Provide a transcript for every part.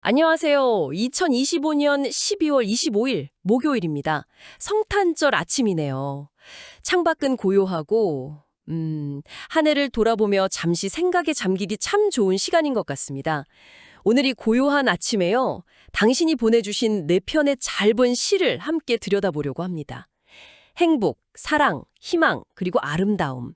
안녕하세요. 2025년 12월 25일 목요일입니다. 성탄절 아침이네요. 창밖은 고요하고 한 해를 돌아보며 잠시 생각에 잠기기 참 좋은 시간인 것 같습니다. 오늘 이 고요한 아침에요. 당신이 보내주신 네 편의 짧은 시를 함께 들여다보려고 합니다. 행복, 사랑, 희망, 그리고 아름다움.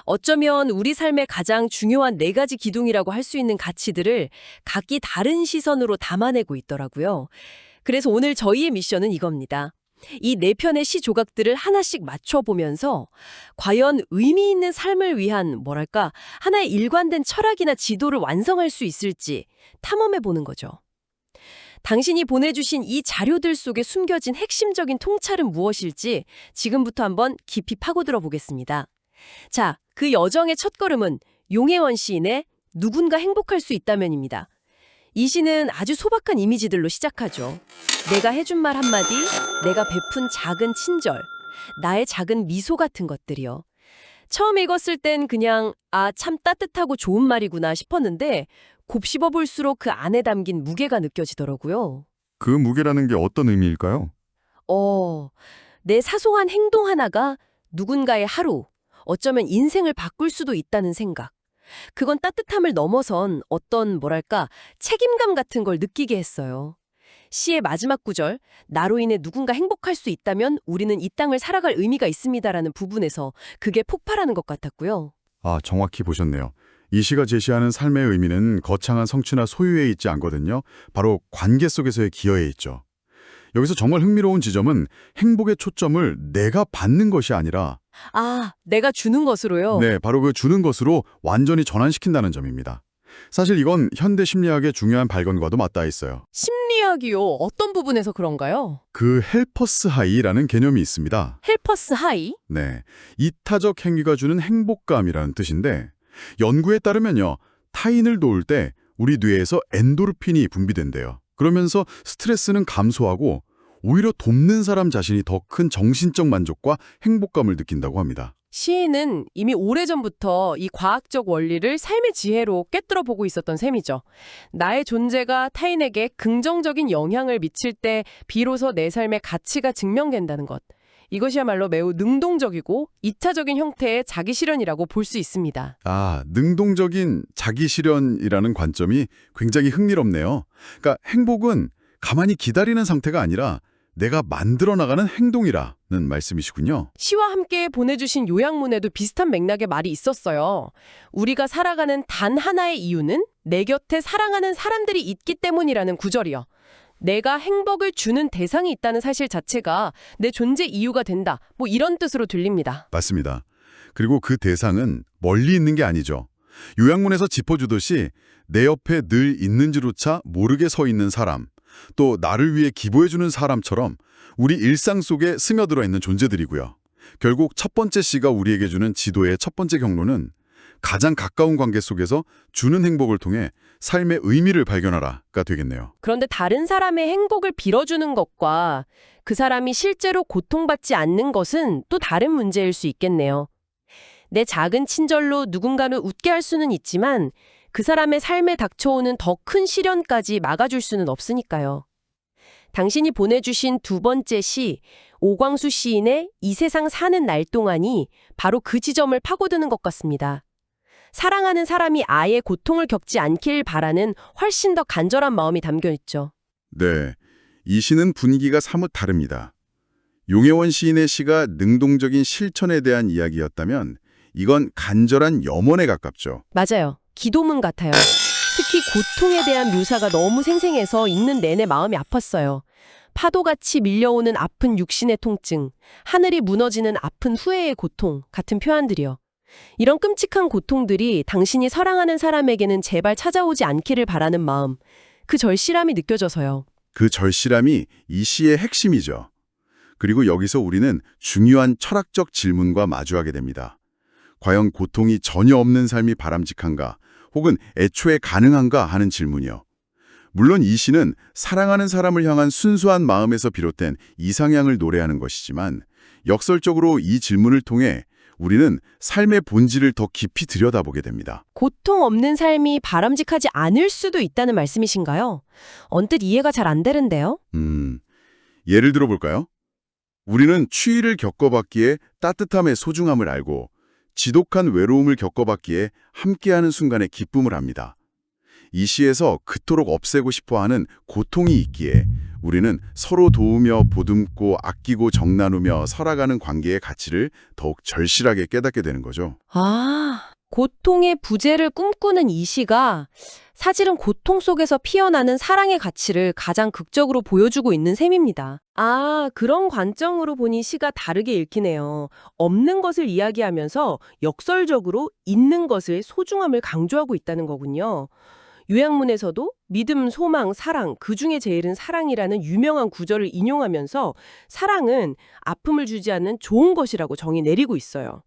어쩌면 우리 삶의 가장 중요한 네 가지 기둥이라고 할 수 있는 가치들을 각기 다른 시선으로 담아내고 있더라고요. 그래서 오늘 저희의 미션은 이겁니다. 이 네 편의 시 조각들을 하나씩 맞춰보면서 과연 의미 있는 삶을 위한 하나의 일관된 철학이나 지도를 완성할 수 있을지 탐험해보는 거죠. 당신이 보내주신 이 자료들 속에 숨겨진 핵심적인 통찰은 무엇일지 지금부터 한번 깊이 파고들어 보겠습니다. 자, 그 여정의 첫걸음은 용혜원 시인의 누군가 행복할 수 있다면입니다. 이 시는 아주 소박한 이미지들로 시작하죠. 내가 해준 말 한마디, 내가 베푼 작은 친절, 나의 작은 미소 같은 것들이요. 처음 읽었을 땐 그냥 참 따뜻하고 좋은 말이구나 싶었는데 곱씹어 볼수록 그 안에 담긴 무게가 느껴지더라고요. 그 무게라는 게 어떤 의미일까요? 내 사소한 행동 하나가 누군가의 하루, 어쩌면 인생을 바꿀 수도 있다는 생각. 그건 따뜻함을 넘어선 책임감 같은 걸 느끼게 했어요. 시의 마지막 구절, 나로 인해 누군가 행복할 수 있다면 우리는 이 땅을 살아갈 의미가 있습니다라는 부분에서 그게 폭발하는 것 같았고요. 정확히 보셨네요. 이 시가 제시하는 삶의 의미는 거창한 성취나 소유에 있지 않거든요. 바로 관계 속에서의 기여에 있죠. 여기서 정말 흥미로운 지점은 행복의 초점을 내가 받는 것이 아니라 내가 주는 것으로요? 바로 그 주는 것으로 완전히 전환시킨다는 점입니다. 사실 이건 현대 심리학의 중요한 발견과도 맞닿아 있어요. 심리학이요? 어떤 부분에서 그런가요? 그 헬퍼스 하이라는 개념이 있습니다. 헬퍼스 하이? 이타적 행위가 주는 행복감이라는 뜻인데 연구에 따르면요. 타인을 도울 때 우리 뇌에서 엔도르핀이 분비된대요. 그러면서 스트레스는 감소하고 오히려 돕는 사람 자신이 더 큰 정신적 만족과 행복감을 느낀다고 합니다. 시인은 이미 오래전부터 이 과학적 원리를 삶의 지혜로 꿰뚫어 보고 있었던 셈이죠. 나의 존재가 타인에게 긍정적인 영향을 미칠 때 비로소 내 삶의 가치가 증명된다는 것. 이것이야말로 매우 능동적이고 이타적인 형태의 자기실현이라고 볼 수 있습니다. 능동적인 자기실현이라는 관점이 굉장히 흥미롭네요. 그러니까 행복은 가만히 기다리는 상태가 아니라 내가 만들어 나가는 행동이라는 말씀이시군요. 시와 함께 보내주신 요약문에도 비슷한 맥락의 말이 있었어요. 우리가 살아가는 단 하나의 이유는 내 곁에 사랑하는 사람들이 있기 때문이라는 구절이요. 내가 행복을 주는 대상이 있다는 사실 자체가 내 존재 이유가 된다. 이런 뜻으로 들립니다. 맞습니다. 그리고 그 대상은 멀리 있는 게 아니죠. 요약문에서 짚어주듯이 내 옆에 늘 있는지조차 모르게 서 있는 사람, 또 나를 위해 기부해주는 사람처럼 우리 일상 속에 스며들어 있는 존재들이고요. 결국 첫 번째 시가 우리에게 주는 지도의 첫 번째 경로는 가장 가까운 관계 속에서 주는 행복을 통해 삶의 의미를 발견하라가 되겠네요. 그런데 다른 사람의 행복을 빌어주는 것과 그 사람이 실제로 고통받지 않는 것은 또 다른 문제일 수 있겠네요. 내 작은 친절로 누군가를 웃게 할 수는 있지만 그 사람의 삶에 닥쳐오는 더 큰 시련까지 막아줄 수는 없으니까요. 당신이 보내주신 두 번째 시, 오광수 시인의 이 세상 사는 날 동안이 바로 그 지점을 파고드는 것 같습니다. 사랑하는 사람이 아예 고통을 겪지 않길 바라는 훨씬 더 간절한 마음이 담겨있죠. 이 시는 분위기가 사뭇 다릅니다. 용혜원 시인의 시가 능동적인 실천에 대한 이야기였다면 이건 간절한 염원에 가깝죠. 맞아요. 기도문 같아요. 특히 고통에 대한 묘사가 너무 생생해서 읽는 내내 마음이 아팠어요. 파도같이 밀려오는 아픈 육신의 통증, 하늘이 무너지는 아픈 후회의 고통 같은 표현들이요. 이런 끔찍한 고통들이 당신이 사랑하는 사람에게는 제발 찾아오지 않기를 바라는 마음, 그 절실함이 느껴져서요. 그 절실함이 이 시의 핵심이죠. 그리고 여기서 우리는 중요한 철학적 질문과 마주하게 됩니다. 과연 고통이 전혀 없는 삶이 바람직한가, 혹은 애초에 가능한가 하는 질문이요. 물론 이 시는 사랑하는 사람을 향한 순수한 마음에서 비롯된 이상향을 노래하는 것이지만 역설적으로 이 질문을 통해 우리는 삶의 본질을 더 깊이 들여다보게 됩니다. 고통 없는 삶이 바람직하지 않을 수도 있다는 말씀이신가요? 언뜻 이해가 잘 안 되는데요. 예를 들어볼까요? 우리는 추위를 겪어봤기에 따뜻함의 소중함을 알고 지독한 외로움을 겪어봤기에 함께하는 순간의 기쁨을 압니다. 이 시에서 그토록 없애고 싶어하는 고통이 있기에 우리는 서로 도우며 보듬고 아끼고 정나누며 살아가는 관계의 가치를 더욱 절실하게 깨닫게 되는 거죠. 고통의 부재를 꿈꾸는 이 시가 사실은 고통 속에서 피어나는 사랑의 가치를 가장 극적으로 보여주고 있는 셈입니다. 그런 관점으로 보니 시가 다르게 읽히네요. 없는 것을 이야기하면서 역설적으로 있는 것의 소중함을 강조하고 있다는 거군요. 요약문에서도 믿음, 소망, 사랑, 그중에 제일은 사랑이라는 유명한 구절을 인용하면서 사랑은 아픔을 주지 않는 좋은 것이라고 정의 내리고 있어요.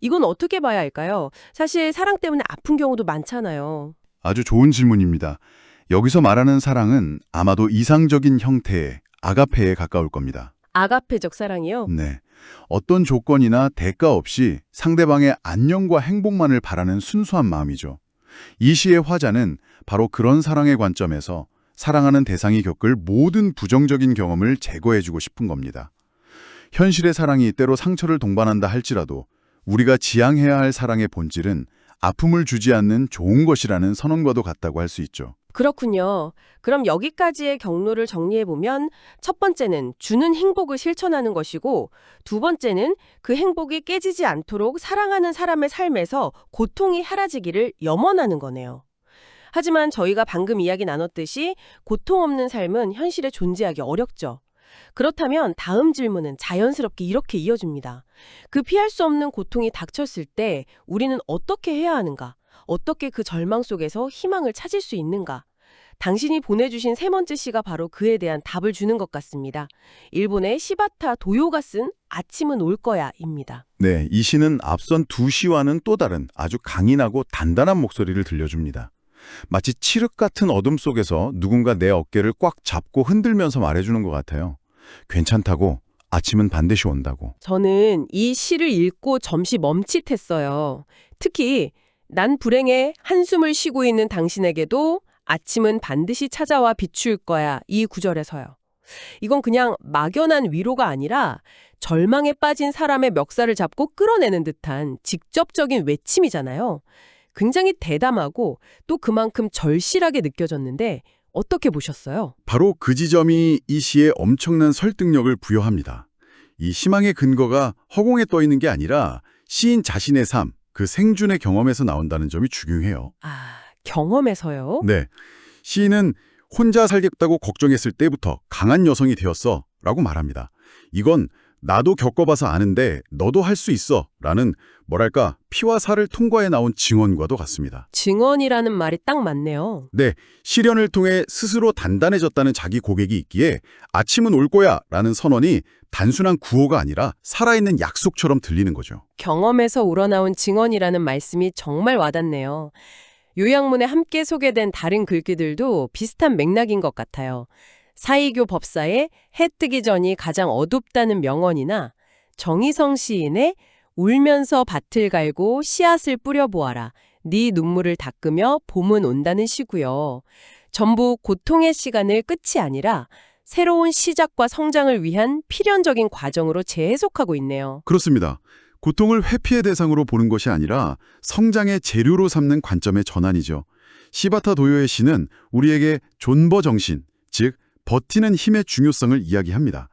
이건 어떻게 봐야 할까요? 사실 사랑 때문에 아픈 경우도 많잖아요. 아주 좋은 질문입니다. 여기서 말하는 사랑은 아마도 이상적인 형태의 아가페에 가까울 겁니다. 아가페적 사랑이요? 네. 어떤 조건이나 대가 없이 상대방의 안녕과 행복만을 바라는 순수한 마음이죠. 이 시의 화자는 바로 그런 사랑의 관점에서 사랑하는 대상이 겪을 모든 부정적인 경험을 제거해주고 싶은 겁니다. 현실의 사랑이 때로 상처를 동반한다 할지라도 우리가 지향해야 할 사랑의 본질은 아픔을 주지 않는 좋은 것이라는 선언과도 같다고 할 수 있죠. 그렇군요. 그럼 여기까지의 경로를 정리해보면 첫 번째는 주는 행복을 실천하는 것이고 두 번째는 그 행복이 깨지지 않도록 사랑하는 사람의 삶에서 고통이 사라지기를 염원하는 거네요. 하지만 저희가 방금 이야기 나눴듯이 고통 없는 삶은 현실에 존재하기 어렵죠. 그렇다면 다음 질문은 자연스럽게 이렇게 이어집니다. 그 피할 수 없는 고통이 닥쳤을 때 우리는 어떻게 해야 하는가? 어떻게 그 절망 속에서 희망을 찾을 수 있는가? 당신이 보내주신 세 번째 시가 바로 그에 대한 답을 주는 것 같습니다. 일본의 시바타 도요가 쓴 아침은 올 거야입니다. 네, 이 시는 앞선 두 시와는 또 다른 아주 강인하고 단단한 목소리를 들려줍니다. 마치 칠흑 같은 어둠 속에서 누군가 내 어깨를 꽉 잡고 흔들면서 말해주는 것 같아요. 괜찮다고, 아침은 반드시 온다고. 저는 이 시를 읽고 잠시 멈칫했어요. 특히 난 불행해 한숨을 쉬고 있는 당신에게도 아침은 반드시 찾아와 비출 거야 이 구절에서요. 이건 그냥 막연한 위로가 아니라 절망에 빠진 사람의 멱살을 잡고 끌어내는 듯한 직접적인 외침이잖아요. 굉장히 대담하고 또 그만큼 절실하게 느껴졌는데 어떻게 보셨어요? 바로 그 지점이 이 시에 엄청난 설득력을 부여합니다. 이 희망의 근거가 허공에 떠 있는 게 아니라 시인 자신의 삶, 그 생준의 경험에서 나온다는 점이 중요해요. 경험에서요? 네, 시인은 혼자 살겠다고 걱정했을 때부터 강한 여성이 되었어 라고 말합니다. 이건 나도 겪어봐서 아는데 너도 할 수 있어 라는 뭐랄까 피와 살을 통과해 나온 증언과도 같습니다. 증언이라는 말이 딱 맞네요. 네, 시련을 통해 스스로 단단해졌다는 자기 고백이 있기에 아침은 올 거야 라는 선언이 단순한 구호가 아니라 살아있는 약속처럼 들리는 거죠. 경험에서 우러나온 증언이라는 말씀이 정말 와닿네요. 요약문에 함께 소개된 다른 글귀들도 비슷한 맥락인 것 같아요. 사이교 법사의 해 뜨기 전이 가장 어둡다는 명언이나 정희성 시인의 울면서 밭을 갈고 씨앗을 뿌려보아라. 네 눈물을 닦으며 봄은 온다는 시고요. 전부 고통의 시간을 끝이 아니라 새로운 시작과 성장을 위한 필연적인 과정으로 재해석하고 있네요. 그렇습니다. 고통을 회피의 대상으로 보는 것이 아니라 성장의 재료로 삼는 관점의 전환이죠. 시바타 도요의 시는 우리에게 존버 정신, 즉 버티는 힘의 중요성을 이야기합니다.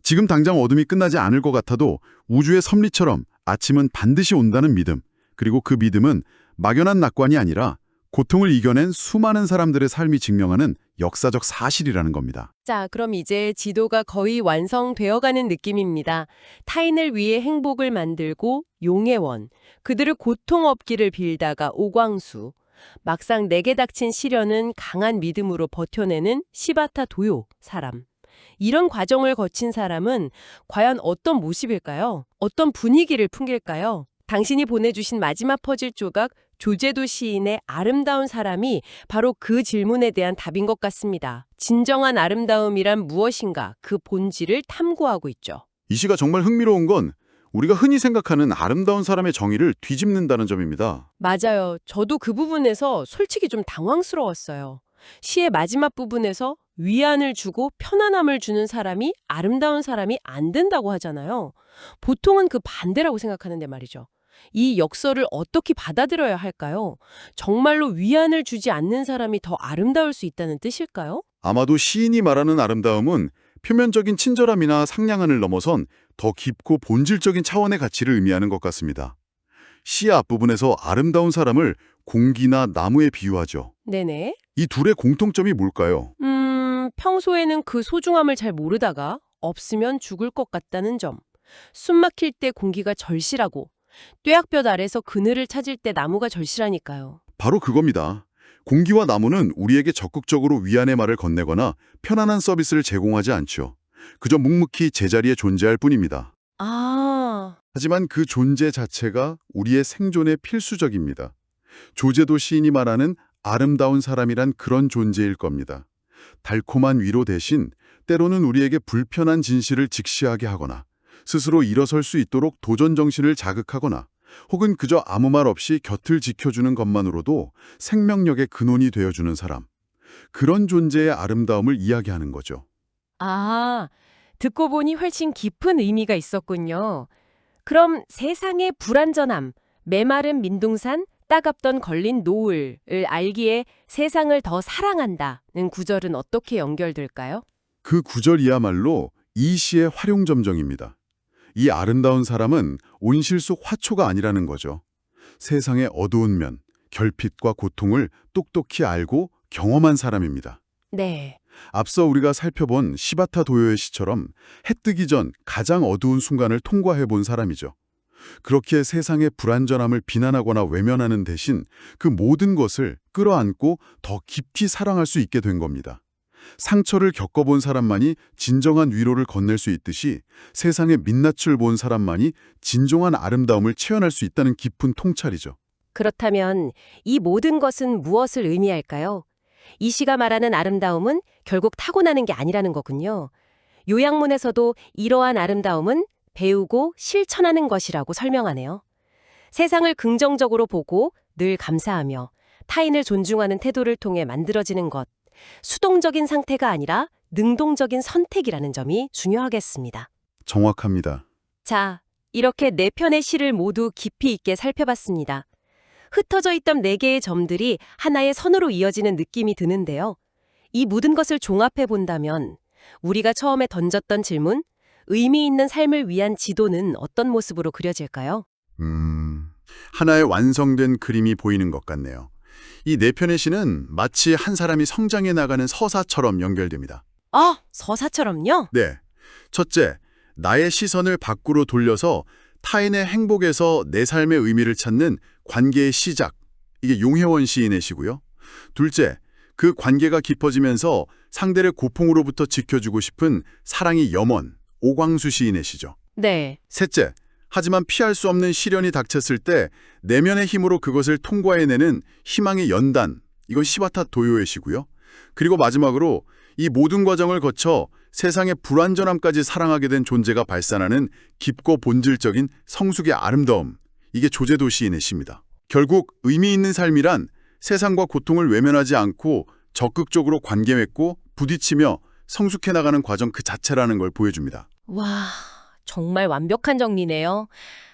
지금 당장 어둠이 끝나지 않을 것 같아도 우주의 섭리처럼 아침은 반드시 온다는 믿음, 그리고 그 믿음은 막연한 낙관이 아니라 고통을 이겨낸 수많은 사람들의 삶이 증명하는 역사적 사실이라는 겁니다. 자, 그럼 이제 지도가 거의 완성되어가는 느낌입니다. 타인을 위해 행복을 만들고 용해원, 그들을 고통 없기를 빌다가 오광수, 막상 내게 닥친 시련은 강한 믿음으로 버텨내는 시바타 도요 사람. 이런 과정을 거친 사람은 과연 어떤 모습일까요? 어떤 분위기를 풍길까요? 당신이 보내주신 마지막 퍼즐 조각 조제도 시인의 아름다운 사람이 바로 그 질문에 대한 답인 것 같습니다. 진정한 아름다움이란 무엇인가 그 본질을 탐구하고 있죠. 이 시가 정말 흥미로운 건 우리가 흔히 생각하는 아름다운 사람의 정의를 뒤집는다는 점입니다. 맞아요. 저도 그 부분에서 솔직히 좀 당황스러웠어요. 시의 마지막 부분에서 위안을 주고 편안함을 주는 사람이 아름다운 사람이 안 된다고 하잖아요. 보통은 그 반대라고 생각하는데 말이죠. 이 역설을 어떻게 받아들여야 할까요? 정말로 위안을 주지 않는 사람이 더 아름다울 수 있다는 뜻일까요? 아마도 시인이 말하는 아름다움은 표면적인 친절함이나 상냥함을 넘어선 더 깊고 본질적인 차원의 가치를 의미하는 것 같습니다. 시의 앞부분에서 아름다운 사람을 공기나 나무에 비유하죠. 네네. 이 둘의 공통점이 뭘까요? 평소에는 그 소중함을 잘 모르다가 없으면 죽을 것 같다는 점. 숨 막힐 때 공기가 절실하고 뙤약볕 아래서 그늘을 찾을 때 나무가 절실하니까요. 바로 그겁니다. 공기와 나무는 우리에게 적극적으로 위안의 말을 건네거나 편안한 서비스를 제공하지 않죠. 그저 묵묵히 제자리에 존재할 뿐입니다. 아, 하지만 그 존재 자체가 우리의 생존에 필수적입니다. 조제도 시인이 말하는 아름다운 사람이란 그런 존재일 겁니다. 달콤한 위로 대신 때로는 우리에게 불편한 진실을 직시하게 하거나 스스로 일어설 수 있도록 도전 정신을 자극하거나 혹은 그저 아무 말 없이 곁을 지켜주는 것만으로도 생명력의 근원이 되어주는 사람. 그런 존재의 아름다움을 이야기하는 거죠. 아, 듣고 보니 훨씬 깊은 의미가 있었군요. 그럼 세상의 불완전함, 메마른 민둥산, 따갑던 걸린 노을을 알기에 세상을 더 사랑한다는 구절은 어떻게 연결될까요? 그 구절이야말로 이 시의 활용점정입니다. 이 아름다운 사람은 온실 속 화초가 아니라는 거죠. 세상의 어두운 면, 결핍과 고통을 똑똑히 알고 경험한 사람입니다. 네. 앞서 우리가 살펴본 시바타 도요의 시처럼 해 뜨기 전 가장 어두운 순간을 통과해 본 사람이죠. 그렇게 세상의 불완전함을 비난하거나 외면하는 대신 그 모든 것을 끌어안고 더 깊이 사랑할 수 있게 된 겁니다. 상처를 겪어본 사람만이 진정한 위로를 건넬 수 있듯이 세상의 민낯을 본 사람만이 진정한 아름다움을 체현할 수 있다는 깊은 통찰이죠. 그렇다면 이 모든 것은 무엇을 의미할까요? 이 시가 말하는 아름다움은 결국 타고나는 게 아니라는 거군요. 요양문에서도 이러한 아름다움은 배우고 실천하는 것이라고 설명하네요. 세상을 긍정적으로 보고 늘 감사하며 타인을 존중하는 태도를 통해 만들어지는 것. 수동적인 상태가 아니라 능동적인 선택이라는 점이 중요하겠습니다. 정확합니다. 자, 이렇게 네 편의 시를 모두 깊이 있게 살펴봤습니다. 흩어져 있던 네 개의 점들이 하나의 선으로 이어지는 느낌이 드는데요. 이 모든 것을 종합해 본다면 우리가 처음에 던졌던 질문, 의미 있는 삶을 위한 지도는 어떤 모습으로 그려질까요? 하나의 완성된 그림이 보이는 것 같네요. 이 네 편의 시는 마치 한 사람이 성장해 나가는 서사처럼 연결됩니다. 아, 서사처럼요? 네. 첫째, 나의 시선을 밖으로 돌려서 타인의 행복에서 내 삶의 의미를 찾는 관계의 시작. 이게 용혜원 시인의 시고요. 둘째, 그 관계가 깊어지면서 상대를 고풍으로부터 지켜주고 싶은 사랑의 염원. 오광수 시인의 시죠. 네. 셋째, 하지만 피할 수 없는 시련이 닥쳤을 때 내면의 힘으로 그것을 통과해내는 희망의 연단. 이건 시바타 도요의 시고요. 그리고 마지막으로 이 모든 과정을 거쳐 세상의 불완전함까지 사랑하게 된 존재가 발산하는 깊고 본질적인 성숙의 아름다움. 이게 조제도 시인의 시입니다. 결국 의미 있는 삶이란 세상과 고통을 외면하지 않고 적극적으로 관계 맺고 부딪히며 성숙해 나가는 과정 그 자체라는 걸 보여줍니다. 와, 정말 완벽한 정리네요.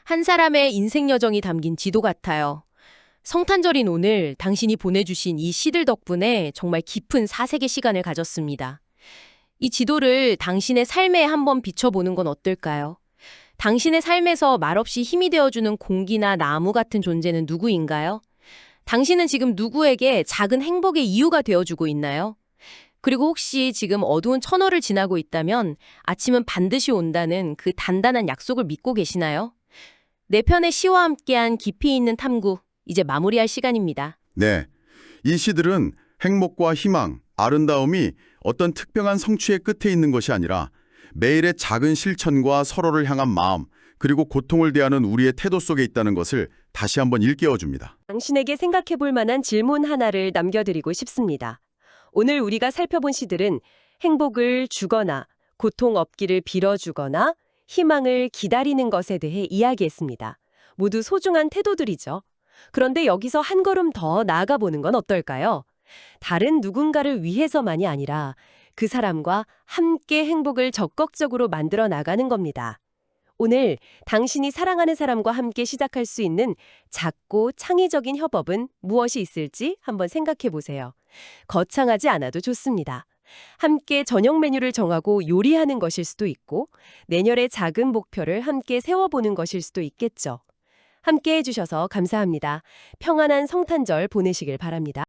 한 사람의 인생 여정이 담긴 지도 같아요. 성탄절인 오늘 당신이 보내주신 이 시들 덕분에 정말 깊은 사색의 시간을 가졌습니다. 이 지도를 당신의 삶에 한번 비춰보는 건 어떨까요? 당신의 삶에서 말없이 힘이 되어주는 공기나 나무 같은 존재는 누구인가요? 당신은 지금 누구에게 작은 행복의 이유가 되어주고 있나요? 그리고 혹시 지금 어두운 천호를 지나고 있다면 아침은 반드시 온다는 그 단단한 약속을 믿고 계시나요? 네 편의 시와 함께한 깊이 있는 탐구, 이제 마무리할 시간입니다. 네, 이 시들은 행복과 희망, 아름다움이 어떤 특별한 성취의 끝에 있는 것이 아니라 매일의 작은 실천과 서로를 향한 마음, 그리고 고통을 대하는 우리의 태도 속에 있다는 것을 다시 한번 일깨워줍니다. 당신에게 생각해 볼 만한 질문 하나를 남겨드리고 싶습니다. 오늘 우리가 살펴본 시들은 행복을 주거나 고통 없기를 빌어주거나 희망을 기다리는 것에 대해 이야기했습니다. 모두 소중한 태도들이죠. 그런데 여기서 한 걸음 더 나아가 보는 건 어떨까요? 다른 누군가를 위해서만이 아니라 그 사람과 함께 행복을 적극적으로 만들어 나가는 겁니다. 오늘 당신이 사랑하는 사람과 함께 시작할 수 있는 작고 창의적인 협업은 무엇이 있을지 한번 생각해 보세요. 거창하지 않아도 좋습니다. 함께 저녁 메뉴를 정하고 요리하는 것일 수도 있고, 내년의 작은 목표를 함께 세워보는 것일 수도 있겠죠. 함께 해주셔서 감사합니다. 평안한 성탄절 보내시길 바랍니다.